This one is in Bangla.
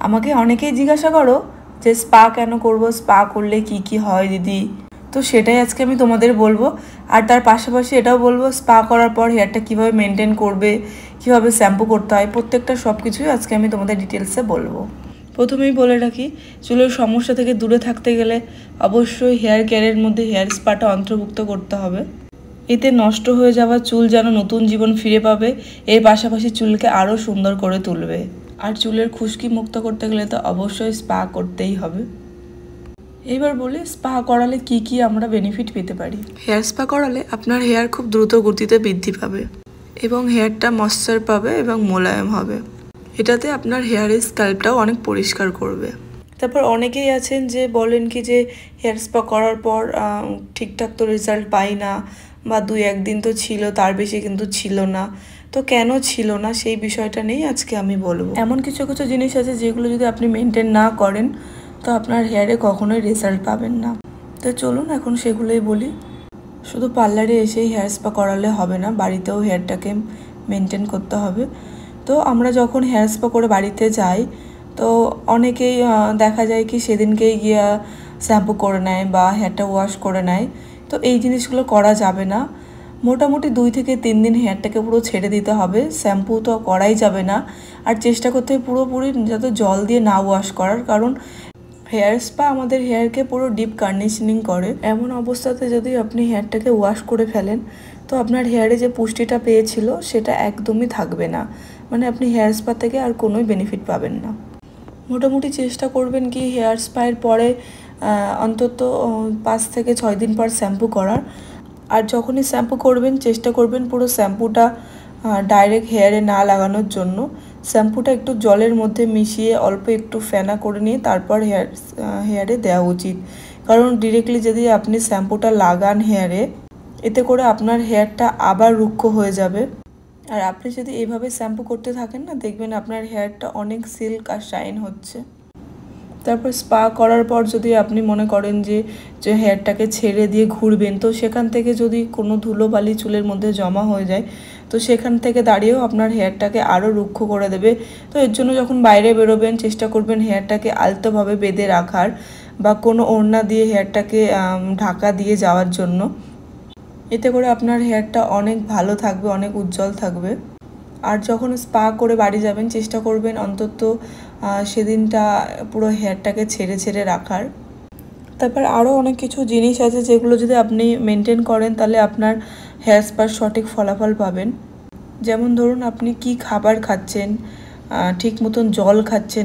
আমাকে অনেকেই জিজ্ঞাসা করো যে স্পা কেন করব, স্পা করলে কি কি হয় দিদি। তো সেটাই আজকে আমি তোমাদের বলবো। আর তার পাশাপাশি এটাও বলবো স্পা করার পর হেয়ারটা কীভাবে মেনটেন করবে, কীভাবে শ্যাম্পু করতে হয়, প্রত্যেকটা সব কিছুই আজকে আমি তোমাদের ডিটেলসে বলবো। প্রথমেই বলে রাখি, চুলের সমস্যা থেকে দূরে থাকতে গেলে অবশ্যই হেয়ার কেয়ারের মধ্যে হেয়ার স্পাটা অন্তর্ভুক্ত করতে হবে। এতে নষ্ট হয়ে যাওয়া চুল যেন নতুন জীবন ফিরে পাবে, এর পাশাপাশি চুলকে আরও সুন্দর করে তুলবে। আর চুলের খুশকি মুক্ত করতে গেলে তো অবশ্যই স্পা করতেই হবে। এইবার বলি স্পা করালে কি কি আমরা বেনিফিট পেতে পারি। হেয়ার স্পা করালে আপনার হেয়ার খুব দ্রুত গতিতে বৃদ্ধি পাবে এবং হেয়ারটা ময়েশ্চার পাবে এবং মোলায়েম হবে। এটাতে আপনার হেয়ারের স্ক্যাল্পটাও অনেক পরিষ্কার করবে। তারপর অনেকেই আছেন যে বলেন কি যে হেয়ার স্পা করার পর ঠিকঠাক তো রেজাল্ট পাই না, বা 2-1 দিন তো ছিল, তার বেশি কিন্তু ছিল না। তো কেন ছিল না সেই বিষয়টা নিয়েই আজকে আমি বলবো। এমন কিছু কিছু জিনিস আছে যেগুলো যদি আপনি মেনটেন না করেন তো আপনার হেয়ারে কখনোই রেজাল্ট পাবেন না। তো চলুন এখন সেগুলোই বলি। শুধু পার্লারে এসেই হেয়ার স্পা করালে হবে না, বাড়িতেও হেয়ারটাকে মেনটেন করতে হবে। তো আমরা যখন হেয়ার স্পা করে বাড়িতে যাই তো অনেকেই দেখা যায় কি সেদিনকেই গিয়ে শ্যাম্পু করে নেয় বা হেয়ারটা ওয়াশ করে নেয়। তো এই জিনিসগুলো করা যাবে না। মোটামুটি 2 থেকে 3 দিন হেয়ারটাকে পুরো ছেড়ে দিতে হবে, শ্যাম্পু তো করাই যাবে না। আর চেষ্টা করতে হবে পুরোপুরি যাতে জল দিয়ে না ওয়াশ করার, কারণ হেয়ার স্পা আমাদের হেয়ারকে পুরো ডিপ কন্ডিশনিং করে। এমন অবস্থাতে যদি আপনি হেয়ারটাকে ওয়াশ করে ফেলেন তো আপনার হেয়ারে যে পুষ্টিটা পেয়েছিল সেটা একদমই থাকবে না, মানে আপনি হেয়ার স্পা থেকে আর কোনোই বেনিফিট পাবেন না। মোটামুটি চেষ্টা করবেন কি হেয়ার স্পায়ের পরে অন্তত 5 থেকে 6 দিন পর শ্যাম্পু করার। আর যখনই শ্যাম্পু করবেন চেষ্টা করবেন পুরো শ্যাম্পুটা ডাইরেক্ট হেয়ারে না লাগানোর জন্য। শ্যাম্পুটা একটু জলের মধ্যে মিশিয়ে অল্প একটু ফেনা করে নিয়ে তারপর হেয়ারে দেওয়া উচিত, কারণ ডিরেক্টলি যদি আপনি শ্যাম্পুটা লাগান হেয়ারে, এতে করে আপনার হেয়ারটা আবার রুক্ষ হয়ে যাবে। আর আপনি যদি এইভাবে শ্যাম্পু করতে থাকেন না, দেখবেন আপনার হেয়ারটা অনেক সিল্ক আর শাইন হচ্ছে। তারপর স্পা করার পর যদি আপনি মনে করেন যে হেয়ারটাকে ছেড়ে দিয়ে ঘুরবেন, তো সেখান থেকে যদি কোনো ধুলোবালি চুলের মধ্যে জমা হয়ে যায় তো সেখান থেকে দাঁড়িয়েও আপনার হেয়ারটাকে আরও রুক্ষ করে দেবে। তো এর জন্য যখন বাইরে বেরোবেন চেষ্টা করবেন হেয়ারটাকে আলতোভাবে বেঁধে রাখার বা কোনো ওড়না দিয়ে হেয়ারটাকে ঢাকা দিয়ে যাওয়ার জন্য। এতে করে আপনার হেয়ারটা অনেক ভালো থাকবে, অনেক উজ্জ্বল থাকবে। আর যখন স্পা করে বাড়ি যাবেন চেষ্টা করবেন অন্তত সেদিনটা পুরো হেয়ারটাকে ছেড়ে ছেড়ে রাখার। তারপর আরও অনেক কিছু জিনিস আছে যেগুলো যদি আপনি মেনটেন করেন তাহলে আপনার হেয়ার স্পার সঠিক ফলাফল পাবেন। যেমন ধরুন আপনি কি খাবার খাচ্ছেন, ঠিক মতন জল খাচ্ছেন